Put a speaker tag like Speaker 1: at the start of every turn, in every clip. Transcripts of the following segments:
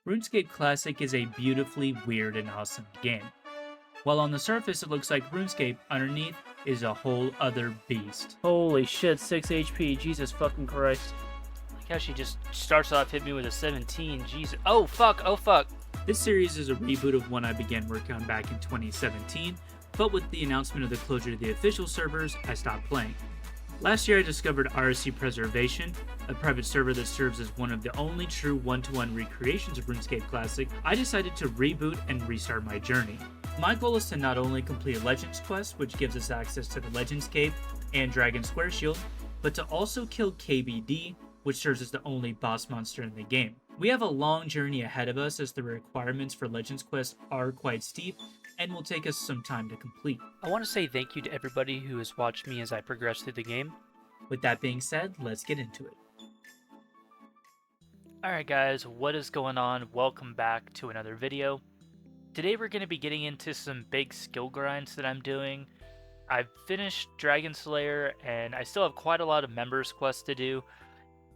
Speaker 1: RuneScape Classic is a beautifully weird and awesome game. While on the surface it looks like RuneScape, underneath is a whole other beast.
Speaker 2: Holy shit, 6 HP, Jesus fucking Christ. Like how she just starts off hitting me with a 17, Jesus. Oh fuck, oh fuck.
Speaker 1: This series is a reboot of one I began working on back in 2017, but with the announcement of the closure to the official servers, I stopped playing. Last year I discovered RSC Preservation, a private server that serves as one of the only true one-to-one recreations of RuneScape Classic. I decided to reboot and restart my journey. My goal is to not only complete a Legends quest, which gives us access to the Legends Cave and Dragon Square Shield, but to also kill KBD, which serves as the only boss monster in the game. We have a long journey ahead of us as the requirements for Legends Quest are quite steep and will take us some time to complete.
Speaker 2: I want to say thank you to everybody who has watched me as I progress through the game.
Speaker 1: With that being said, let's get into it.
Speaker 2: Alright guys, what is going on? Welcome back to another video. Today we're going to be getting into some big skill grinds that I'm doing. I've finished Dragon Slayer and I still have quite a lot of members quests to do.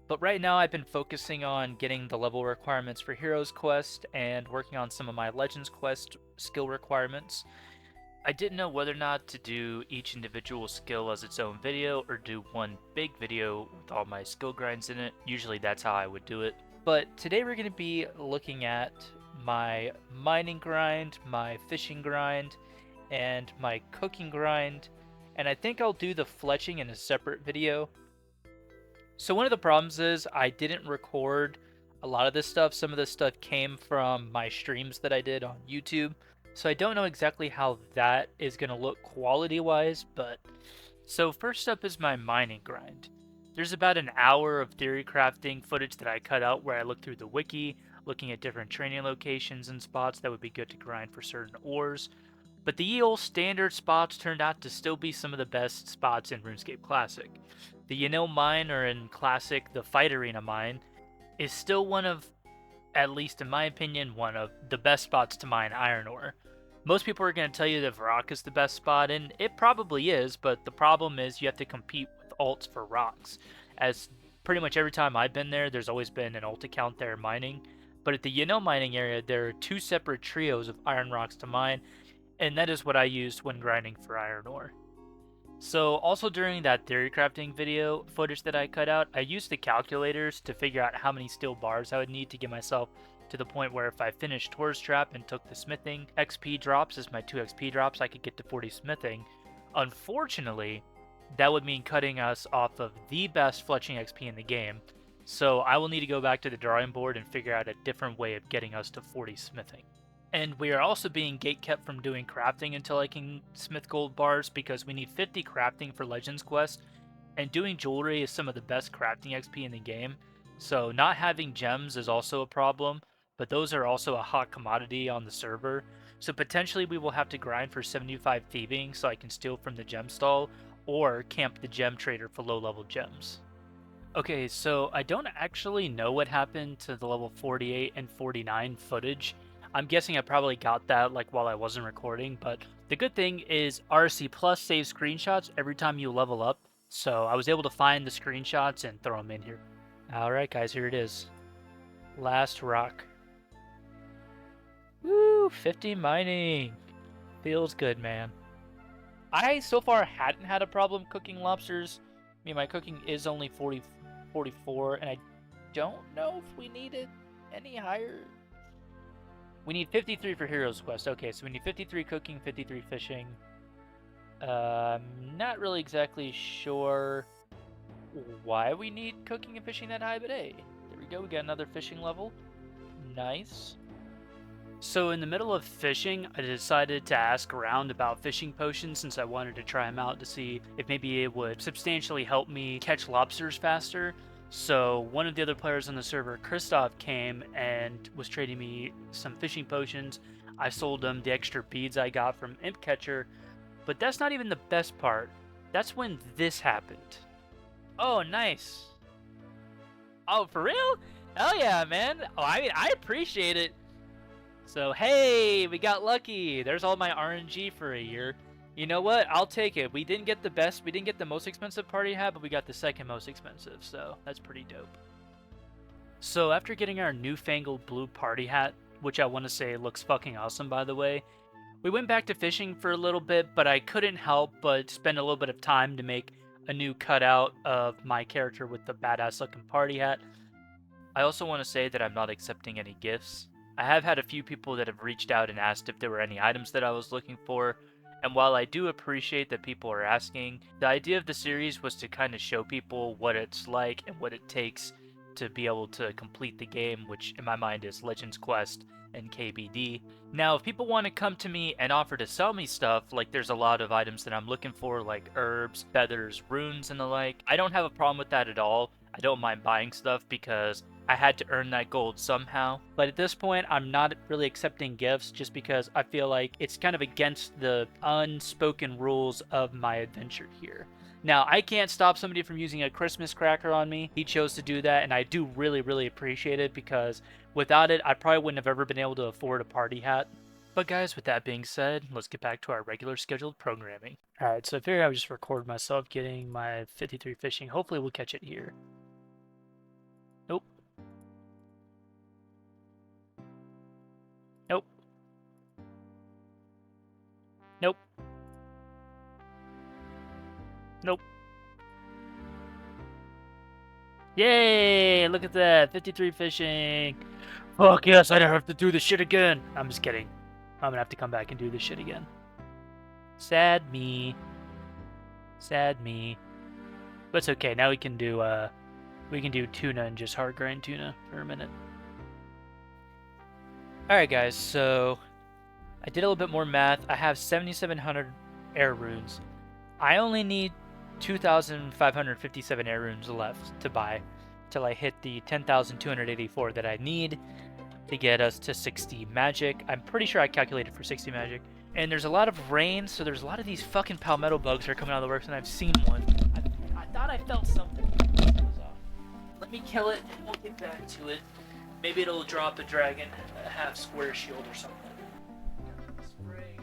Speaker 2: But right now I've been focusing on getting the level requirements for Heroes Quest and working on some of my Legends Quest skill requirements. I didn't know whether or not to do each individual skill as its own video or do one big video with all my skill grinds in it. Usually that's how I would do it. But today we're going to be looking at my mining grind, my fishing grind, and my cooking grind. And I think I'll do the fletching in a separate video. So one of the problems is I didn't record a lot of this stuff. Some of this stuff came from my streams that I did on YouTube. So I don't know exactly how that is going to look quality-wise, but... So first up is my mining grind. There's about an hour of theory crafting footage that I cut out where I looked through the wiki, looking at different training locations and spots that would be good to grind for certain ores. But the ye old standard spots turned out to still be some of the best spots in RuneScape Classic. The Yanil mine, or in Classic, the Fight Arena mine, is still one of, at least in my opinion, one of the best spots to mine iron ore. Most people are going to tell you that Varrock is the best spot, and it probably is, but the problem is you have to compete with alts for rocks. As pretty much every time I've been there, there's always been an alt account there mining. But at the Yanil mining area, there are two separate trios of iron rocks to mine, and that is what I used when grinding for iron ore. So also during that theory crafting video footage that I cut out, I used the calculators to figure out how many steel bars I would need to get myself to the point where if I finished Tor's Trap and took the smithing XP drops as my 2 XP drops, I could get to 40 smithing. Unfortunately, that would mean cutting us off of the best fletching XP in the game, so I will need to go back to the drawing board and figure out a different way of getting us to 40 smithing. And we are also being gatekept from doing crafting until I can smith gold bars because we need 50 crafting for Legends Quest, and doing jewelry is some of the best crafting XP in the game, so not having gems is also a problem, but those are also a hot commodity on the server, so potentially we will have to grind for 75 thieving so I can steal from the gem stall, or camp the gem trader for low level gems. Okay, so I don't actually know what happened to the level 48 and 49 footage. I'm guessing I probably got that like while I wasn't recording, but the good thing is RSC Plus saves screenshots every time you level up, so I was able to find the screenshots and throw them in here. Alright guys, here it is. Last rock. Woo! 50 mining! Feels good, man. I so far hadn't had a problem cooking lobsters. I mean, my cooking is only 44, and I don't know if we needed any higher. We need 53 for Heroes Quest. Okay, so we need 53 cooking, 53 fishing. Not really exactly sure why we need cooking and fishing that high, but hey, there we go. We got another fishing level. Nice. So in the middle of fishing, I decided to ask around about fishing potions since I wanted to try them out to see if maybe it would substantially help me catch lobsters faster. So one of the other players on the server, Kristof, came and was trading me some fishing potions. I sold him the extra beads I got from Imp Catcher, but that's not even the best part. That's when this happened. Oh, nice. Oh, for real? Hell yeah, man. Oh, I mean, I appreciate it. So, hey, we got lucky. There's all my RNG for a year. You know what? I'll take it. We didn't get the best, we didn't get the most expensive party hat, but we got the second most expensive, so that's pretty dope. So after getting our newfangled blue party hat, which I want to say looks fucking awesome by the way, we went back to fishing for a little bit, but I couldn't help but spend a little bit of time to make a new cutout of my character with the badass looking party hat. I also want to say that I'm not accepting any gifts. I have had a few people that have reached out and asked if there were any items that I was looking for, and while I do appreciate that people are asking, the idea of the series was to kind of show people what it's like and what it takes to be able to complete the game, which in my mind is Legends Quest and KBD. Now, if people want to come to me and offer to sell me stuff, like there's a lot of items that I'm looking for, like herbs, feathers, runes, and the like, I don't have a problem with that at all. I don't mind buying stuff because I had to earn that gold somehow. But at this point, I'm not really accepting gifts just because I feel like it's kind of against the unspoken rules of my adventure here. Now, I can't stop somebody from using a Christmas cracker on me. He chose to do that, and I do really, really appreciate it because without it, I probably wouldn't have ever been able to afford a party hat. But guys, with that being said, let's get back to our regular scheduled programming. Alright, so I figured I would just record myself getting my 53 fishing. Hopefully we'll catch it here. Nope. Nope. Nope. Nope. Yay! Look at that! 53 fishing! Fuck yes, I don't have to do this shit again! I'm just kidding. I'm gonna have to come back and do this shit again. Sad me. Sad me. But it's okay, now we can do tuna and just hard grind tuna for a minute. Alright guys, so I did a little bit more math. I have 7,700 air runes. I only need 2,557 air runes left to buy till I hit the 10,284 that I need to get us to 60 magic. I'm pretty sure I calculated for 60 magic. And there's a lot of rain, so there's a lot of these fucking palmetto bugs that are coming out of the works, and I've seen one. I thought I felt something. Let me kill it, and we'll get back to it. Maybe it'll drop a dragon, a half square shield or something. Spray.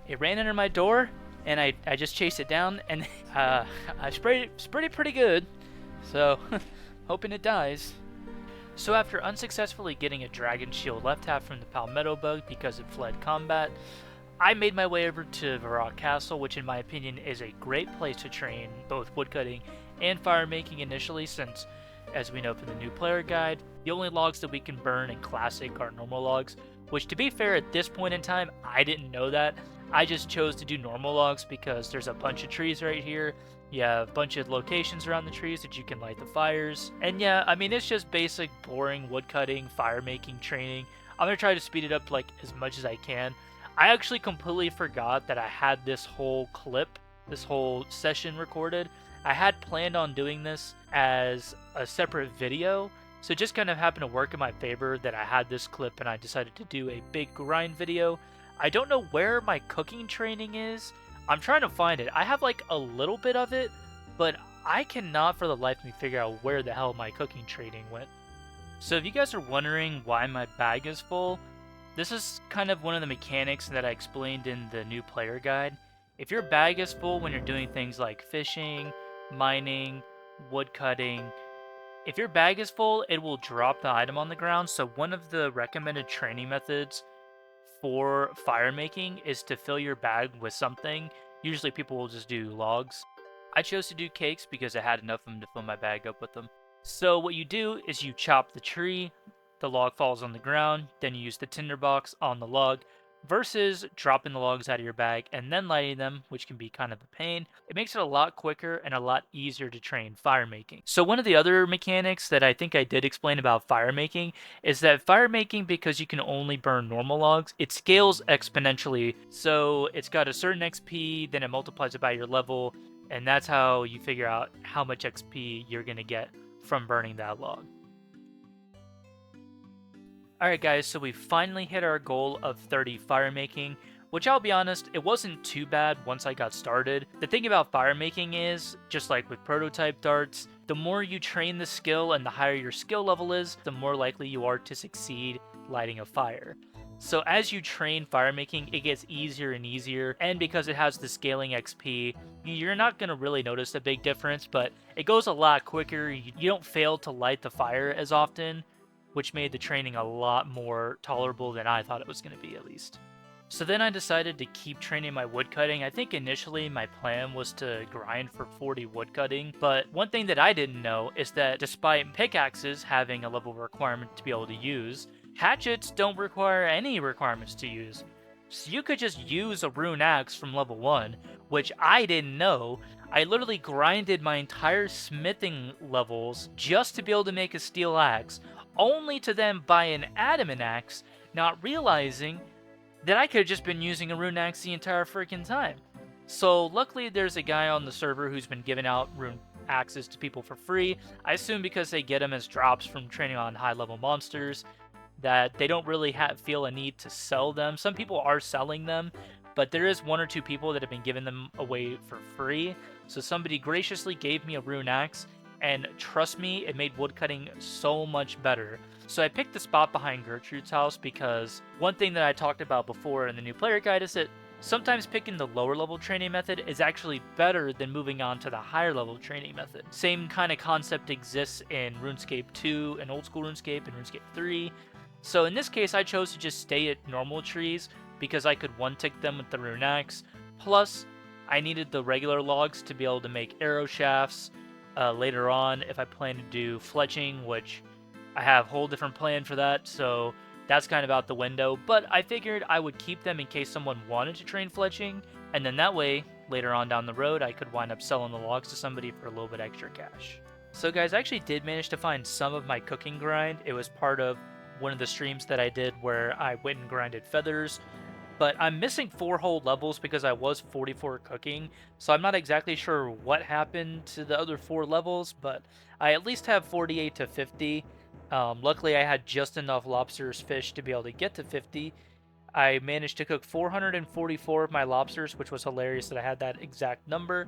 Speaker 2: It ran under my door, and I just chased it down, and I sprayed it pretty good, so hoping it dies. So after unsuccessfully getting a dragon shield left half from the palmetto bug because it fled combat, I made my way over to Varrock Castle, which in my opinion is a great place to train both woodcutting and firemaking initially, since, as we know from the new player guide, the only logs that we can burn in Classic are normal logs, which to be fair at this point in time, I didn't know that. I just chose to do normal logs because there's a bunch of trees right here. You have a bunch of locations around the trees that you can light the fires. And yeah, I mean, it's just basic, boring woodcutting, firemaking training. I'm going to try to speed it up like as much as I can. I actually completely forgot that I had this whole clip, this whole session recorded. I had planned on doing this as a separate video, so it just kind of happened to work in my favor that I had this clip and I decided to do a big grind video. I don't know where my cooking training is. I'm trying to find it. I have like a little bit of it, but I cannot for the life of me figure out where the hell my cooking training went. So if you guys are wondering why my bag is full, this is kind of one of the mechanics that I explained in the new player guide. If your bag is full when you're doing things like fishing, mining, woodcutting, if your bag is full, it will drop the item on the ground. So one of the recommended training methods for firemaking is to fill your bag with something. Usually people will just do logs. I chose to do cakes because I had enough of them to fill my bag up with them. So what you do is you chop the tree, the log falls on the ground, then you use the tinderbox on the log, versus dropping the logs out of your bag and then lighting them, which can be kind of a pain. It makes it a lot quicker and a lot easier to train fire making. So one of the other mechanics that I think I did explain about fire making is that fire making, because you can only burn normal logs, it scales exponentially. So it's got a certain XP, then it multiplies it by your level, and that's how you figure out how much XP you're going to get from burning that log. Alright guys, so we finally hit our goal of 30 fire making, which I'll be honest, it wasn't too bad once I got started. The thing about fire making is, just like with prototype darts, the more you train the skill and the higher your skill level is, the more likely you are to succeed lighting a fire. So as you train fire making, it gets easier and easier, and because it has the scaling XP, you're not going to really notice a big difference, but it goes a lot quicker. You don't fail to light the fire as often, which made the training a lot more tolerable than I thought it was going to be, at least. So then I decided to keep training my woodcutting. I think initially my plan was to grind for 40 woodcutting, but one thing that I didn't know is that despite pickaxes having a level requirement to be able to use, hatchets don't require any requirements to use. So you could just use a rune axe from level 1, which I didn't know. I literally grinded my entire smithing levels just to be able to make a steel axe, only to then buy an adamant axe, not realizing that I could have just been using a rune axe the entire freaking time. So luckily there's a guy on the server who's been giving out rune axes to people for free. I assume because they get them as drops from training on high level monsters, that they don't really feel a need to sell them. Some people are selling them, but there is one or two people that have been giving them away for free. So somebody graciously gave me a rune axe, and trust me, it made woodcutting so much better. So I picked the spot behind Gertrude's house because one thing that I talked about before in the new player guide is that sometimes picking the lower level training method is actually better than moving on to the higher level training method. Same kind of concept exists in RuneScape 2 and Old School RuneScape and RuneScape 3. So in this case, I chose to just stay at normal trees because I could one-tick them with the rune axe. Plus, I needed the regular logs to be able to make arrow shafts later on if I plan to do fletching, which I have a whole different plan for that, so that's kind of out the window. But I figured I would keep them in case someone wanted to train fletching, and then that way, later on down the road, I could wind up selling the logs to somebody for a little bit extra cash. So guys, I actually did manage to find some of my cooking grind. It was part of one of the streams that I did where I went and grinded feathers, but I'm missing 4 whole levels because I was 44 cooking, so I'm not exactly sure what happened to the other 4 levels, but I at least have 48 to 50. Luckily, I had just enough lobsters fish to be able to get to 50. I managed to cook 444 of my lobsters, which was hilarious that I had that exact number.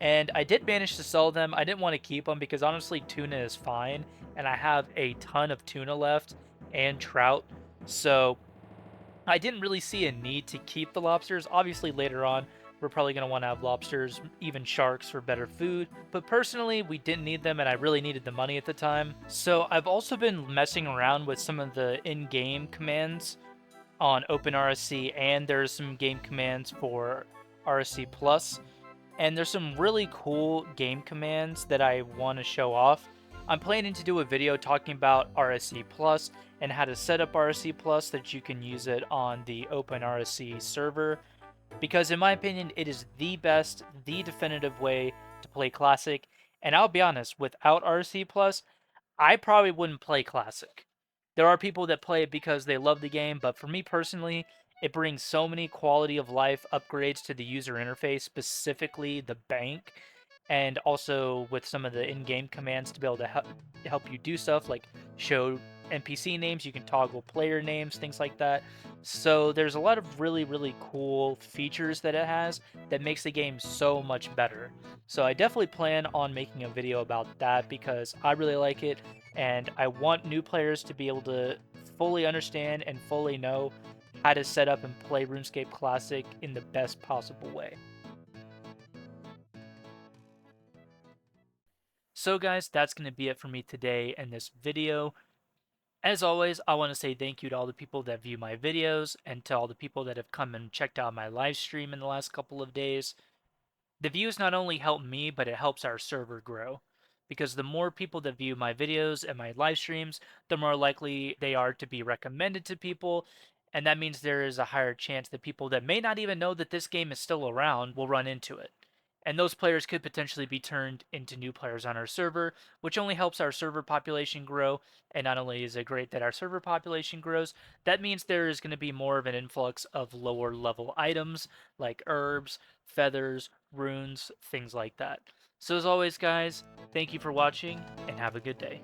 Speaker 2: And I did manage to sell them. I didn't want to keep them because honestly, tuna is fine, and I have a ton of tuna left and trout. So I didn't really see a need to keep the lobsters. Obviously, later on, we're probably going to want to have lobsters, even sharks, for better food. But personally, we didn't need them, and I really needed the money at the time. So I've also been messing around with some of the in-game commands on OpenRSC, and there's some game commands for RSC Plus. And there's some really cool game commands that I want to show off. I'm planning to do a video talking about RSC Plus and how to set up RSC Plus so that you can use it on the OpenRSC server, because in my opinion, it is the best, the definitive way to play Classic. And I'll be honest, without RSC Plus, I probably wouldn't play Classic. There are people that play it because they love the game, but for me personally, it brings so many quality of life upgrades to the user interface, specifically the bank, and also with some of the in-game commands to be able to help you do stuff like show NPC names, you can toggle player names, things like that. So there's a lot of really, really cool features that it has that makes the game so much better. So I definitely plan on making a video about that because I really like it, and I want new players to be able to fully understand and fully know how to set up and play RuneScape Classic in the best possible way. So guys, that's going to be it for me today in this video. As always, I want to say thank you to all the people that view my videos and to all the people that have come and checked out my live stream in the last couple of days. The views not only help me, but it helps our server grow. Because the more people that view my videos and my live streams, the more likely they are to be recommended to people. and that means there is a higher chance that people that may not even know that this game is still around will run into it. And those players could potentially be turned into new players on our server, which only helps our server population grow. And not only is it great that our server population grows, that means there is going to be more of an influx of lower level items like herbs, feathers, runes, things like that. So as always, guys, thank you for watching and have a good day.